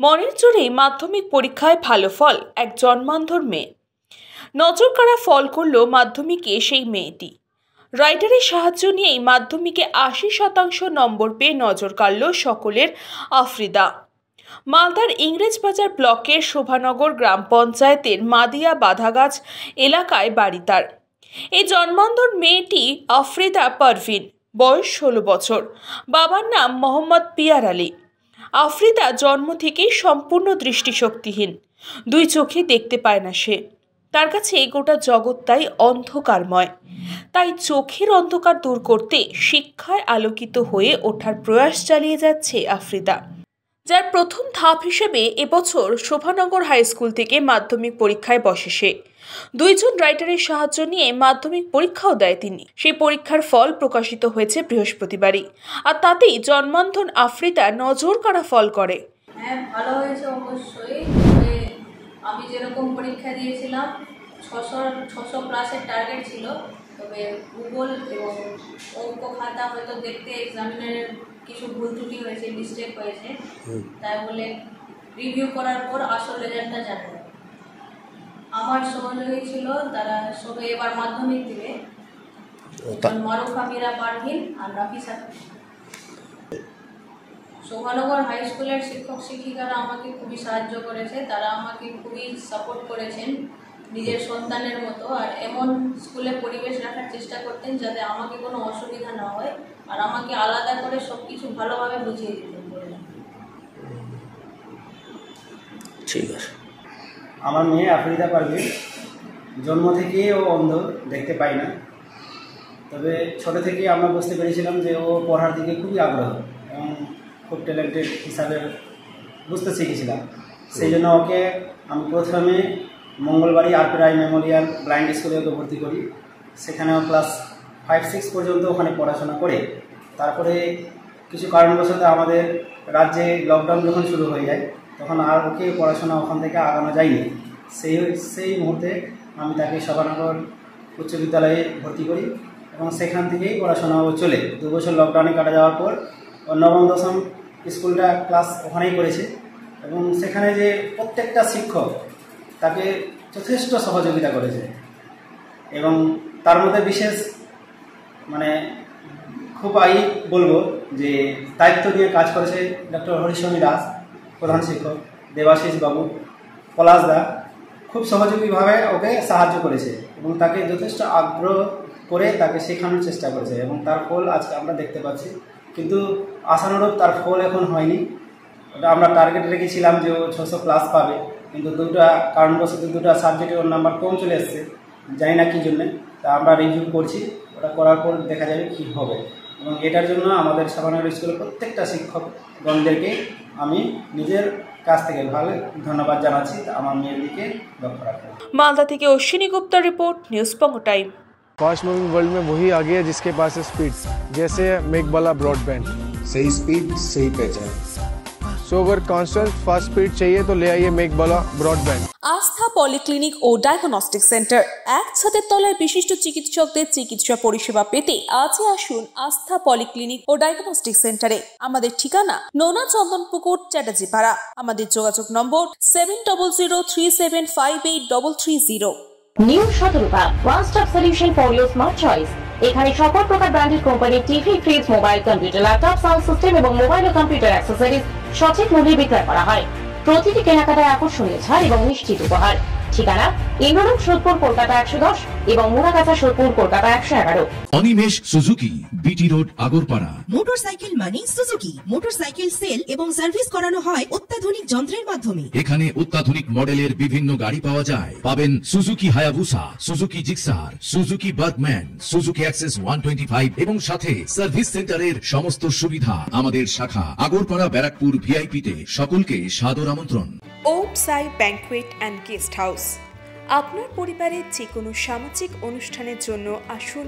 মনের জোরেই মাধ্যমিক পরীক্ষায় ভালো ফল এক জন্মান্ধর মেয়ে। নজরকাড়া ফল করল মাধ্যমিকে সেই মেয়েটি। রাইটারের সাহায্য নিয়েই মাধ্যমিকে ৮০% নম্বর পেয়ে নজর কাড়ল সকলের আফ্রিদা। মালদার ইংরেজবাজার ব্লকের শোভানগর গ্রাম পঞ্চায়েতের মাদিয়া বাধাগাছ এলাকায় বাড়ি তার। এই জন্মান্ধর মেয়েটি আফ্রিদা পারভিন, বয়স ১৬ বছর। বাবার নাম মোহাম্মদ পিয়ার আলী। আফ্রিদা জন্ম থেকেই সম্পূর্ণ দৃষ্টিশক্তিহীন, দুই চোখে দেখতে পায় না সে। তার কাছে গোটা জগৎটাই অন্ধকারময়। তাই চোখের অন্ধকার দূর করতে শিক্ষায় আলোকিত হয়ে ওঠার প্রয়াস চালিয়ে যাচ্ছে আফ্রিদা, যার প্রথম ধাপ হিসেবে এবছর শোভানগর হাই স্কুল থেকে মাধ্যমিক পরীক্ষায় বসে সে। দুইজন রাইটারের সাহায্য নিয়ে মাধ্যমিক পরীক্ষাও দেয় তিনি। সেই পরীক্ষার ফল প্রকাশিত হয়েছে বৃহস্পতিবারই, আর তাতেই জন্মান্ধর আফ্রিদা নজর কাড়া ফল করে। হ্যাঁ, ভালো হয়েছে অবশ্যই। আমি যেরকম পরীক্ষা দিয়েছিলাম 600 প্লাসের টার্গেট ছিল, তবে ভূগোল এবং অঙ্ক খাতা হয়তো দেখতে এক্সামিনারের কিছু ভুল ত্রুটি হয়েছে, মিস্টেক হয়েছে, তাই বলে রিভিউ করার পর আসল রেজাল্টটা জানা যাবে। আমার সহযোগী ছিল, তারা সবাই এবার মাধ্যমিক দিবে, মারুফা মীরা পারভিন আর রাফিসা। শোভানগর হাই স্কুলের শিক্ষক শিক্ষিকারা আমাকে খুবই সাহায্য করেছে, তারা আমাকে খুবই সাপোর্ট করেছেন নিজের সন্তানের মতো, আর এমন স্কুলে পরিবেশ রাখার চেষ্টা করতেন যাতে আমাকে কোনো অসুবিধা না হয়, আর আমাকে আলাদা করে সব কিছু ভালোভাবে বুঝিয়ে দিতেন। ঠিক আছে। আমার মেয়ে আফ্রিদা পারভিন জন্ম থেকেই ও অন্ধ, দেখতে পাই না। তবে ছোটো থেকেই আমরা বুঝতে পেরেছিলাম যে ও পড়ার দিকে খুবই আগ্রহ এবং খুব ট্যালেন্টেড হিসাবে বুঝতে শিখেছিলাম। সেই জন্য ওকে আমি প্রথমে মঙ্গলবাড়ি আর.পি. রায় মেমোরিয়াল ব্লাইন্ড স্কুলে ওকে ভর্তি করি। সেখানেও ক্লাস 5-6 পর্যন্ত ওখানে পড়াশোনা করে তারপরে কিছু কারণবশত আমাদের রাজ্যে লকডাউন যখন শুরু হয়ে যায় তখন আর ওকে পড়াশোনা ওখান থেকে আগানো যায়নি। সেই মুহূর্তে আমি তাকে শোভানগর উচ্চ বিদ্যালয়ে ভর্তি করি এবং সেখান থেকেই পড়াশোনা চলে 2 বছর লকডাউনে কাটা যাওয়ার পর ও নবম দশম স্কুলটা ক্লাস ওখানেই করেছে এবং সেখানে যে প্রত্যেকটা শিক্ষক তাকে যথেষ্ট সহযোগিতা করেছে এবং তার মধ্যে বিশেষ খুব বলবো যে দায়িত্ব নিয়ে কাজ করেছে ডক্টর হরিস্বামী দাস প্রধান শিক্ষক, দেবাশিস বাবু, পলাশ দা খুব সহযোগীভাবে ওকে সাহায্য করেছে এবং তাকে যথেষ্ট আগ্রহ করে তাকে শেখানোর চেষ্টা করেছে এবং তার ফল আজকে আমরা দেখতে পাচ্ছি। কিন্তু আশানুরূপ তার ফল এখন হয়নি। ওটা আমরা টার্গেট রেখেছিলাম যে ও 600 প্লাস পাবে, কিন্তু দুটা কারণবশত দুটা সাবজেক্টে ওর নাম্বার কম চলে এসছে, জানি না কী জন্যে। তা আমরা রিভিউ করছি, ওটা করার পর দেখা যাবে কী হবে এবং এটার জন্য আমাদের শোভানগর স্কুলের প্রত্যেকটা শিক্ষকগণদেরকে আমি নিজের কাছ থেকে ভালো ধন্যবাদ জানাচ্ছি আমার মেয়ের দিকে লক্ষ্য রাখা। মালদা থেকে অশ্বিনী গুপ্তার রিপোর্ট, নিউজ বঙ্গ টাইম। फास्ट मूविंग वर्ल्ड में वही आगे है जिसके पास है स्पीड, जैसे मेघबाला ब्रॉडबैंड। सही स्पीड सही पहचान। सो अगर कांस्टेंट फास्ट स्पीड चाहिए तो ले आइए मेघबाला ब्रॉडबैंड। আস্থা পলিক্লিনিক ও ডায়াগনস্টিক সেন্টার, এক ছাদের তলায় বিশিষ্ট চিকিৎসকদের চিকিৎসা পরিষেবা পেতে আজই আসুন আস্থা পলিক্লিনিক ও ডায়াগনস্টিক সেন্টারে। আমাদের ঠিকানা নোনা চন্দনপুকুর, চ্যাটার্জিপাড়া। আমাদের যোগাযোগ নম্বর 7003758330। New Shatarupa, one stop solution for your smart choice. এখানে সকল প্রকার ব্র্যান্ডেড কোম্পানির TV, fridge, mobile, computer, laptop, sound system এবং মোবাইল ও কম্পিউটার অ্যাক্সেসরিজ সঠিক মূল্যে বিক্রয় করা হয়। প্রতিটি কেনাকাটায় আকর্ষণীয় ছাড় এবং নিশ্চিত উপহার। ঠিকানা ইন্দ্রনগর, সোদপুর, কলকাতা 110 এবং Muragachha, Sodepur, Kolkata 111। Animesh Suzuki, BT road, Agarpara. Motorcycle মানে সুজুকি। মোটরসাইকেল সেল এবং সার্ভিস করানো হয় অত্যাধুনিক যন্ত্রের মাধ্যমে। এখানে অত্যাধুনিক মডেলের বিভিন্ন গাড়ি পাওয়া যায়। পাবেন Suzuki Hayabusa, Suzuki Gixxer, Suzuki Bergman, Suzuki access 125 এবং সাথে সার্ভিস সেন্টারের সমস্ত সুবিধা। আমাদের শাখা আগরপাড়া, ব্যারাকপুর ভিআইপি তে। সকলকে সাদর আমন্ত্রণ। ওম সাই ব্যাংকুয়েট অ্যান্ড গেস্ট হাউস। আপনার পরিবারের যে কোনো সামাজিক অনুষ্ঠানের জন্য আসুন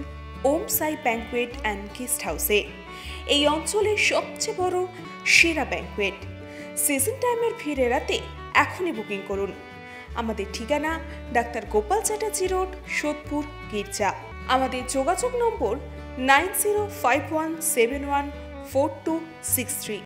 ওম সাই ব্যাংকুয়েট অ্যান্ড গেস্ট হাউসে। এই অঞ্চলের সবচেয়ে বড় সেরা ব্যাংকুয়েট। সিজন টাইমের ভিড় এড়াতে এখনই বুকিং করুন। আমাদের ঠিকানা ডাক্তার গোপাল চ্যাটার্জি রোড, সোদপুর, গির্জা। আমাদের যোগাযোগ নম্বর 9051714263।